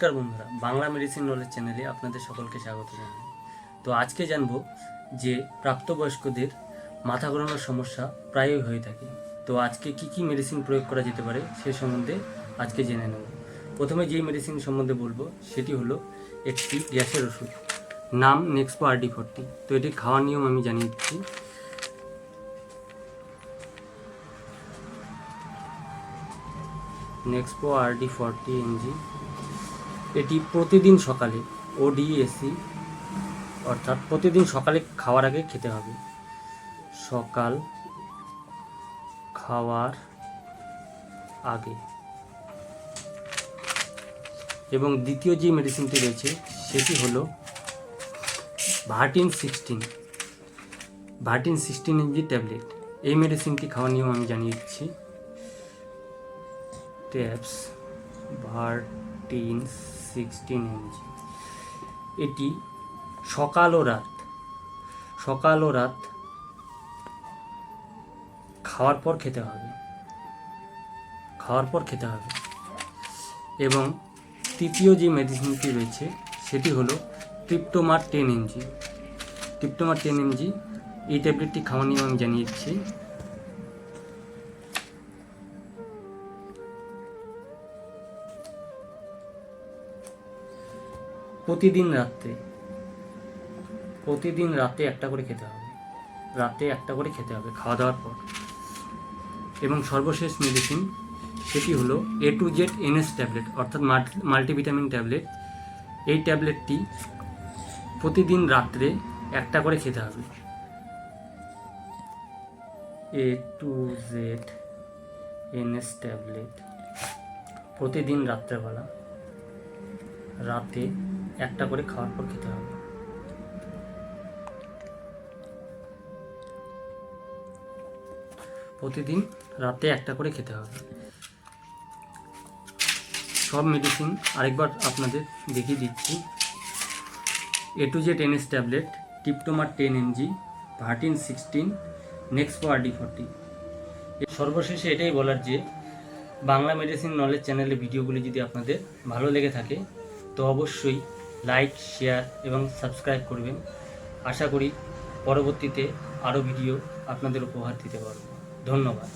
নমস্কার বন্ধুরা, Bangla medicine knowledge চ্যানেলে আপনাদের সকলকে স্বাগত জানাই। তো আজকে জানবো যে প্রাপ্তবয়স্কদের মাথা ঘোরানোর সমস্যা প্রায়ই হয়ে থাকে। তো আজকে কি মেডিসিন প্রয়োগ করা যেতে পারে সে সম্বন্ধে আজকে জেনে নেব। প্রথমে যেই মেডিসিন সম্বন্ধে বলবো সেটি হলো একটি গ্যাসের ওষুধ, নাম নেক্সপো RD40। তো এটি খাওয়ার নিয়ম আমি জানিয়ে দিচ্ছি। নেক্সপো RD40 mg এটি প্রতিদিন সকালে ODSC অর্থাৎ প্রতিদিন সকালে খাওয়ার আগে খেতে হবে। সকাল খাওয়ার আগে। এবং দ্বিতীয় যে মেডিসিনটি রয়েছে সেটি হলো ভার্টিন 16 mg ট্যাবলেট। এই মেডিসিনটি খাওয়ার নিয়ম আমি জানিয়ে দিচ্ছি। ট্যাবস ভার্টিন 16 mg এটি সকাল ও রাত খাওয়ার পর খেতে হবে। এবং তৃতীয় যে মেডিসিনটি রয়েছে সেটি হলো ট্রিপ্টোমার 10 mg। এই ট্যাবলেটটি খাওয়ার নিয়ম আমি জানিয়ে দিচ্ছি। প্রতিদিন রাতে একটা করে খেতে হবে খাওয়া দাওয়ার পর। এবং সর্বশেষ মেডিসিন সেটি হলো A to Z NS tablet অর্থাৎ মাল্টিভিটামিন ট্যাবলেট। এই ট্যাবলেটটি প্রতিদিন রাত্রে একটা করে খেতে হবে। A to Z NS tablet প্রতিদিন রাতে একটা করে খাওয়ার পর খেতে হবে। প্রতিদিন রাতে একটা করে খেতে হবে। সব মেডিসিন আরেকবার আপনাদের দেখিয়ে দিচ্ছি। A to Z NS tablet, Tryptomer 10 mg, Vertin 16, Nexpro RD40। সর্বশেষে এটাই বলার যে বাংলা মেডিসিন নলেজ চ্যানেলের ভিডিওগুলি যদি আপনাদের ভালো লেগে থাকে তো অবশ্যই লাইক, শেয়ার এবং সাবস্ক্রাইব করবেন। আশা করি পরবর্তীতে আরও ভিডিও আপনাদের উপহার দিতে পারব। ধন্যবাদ।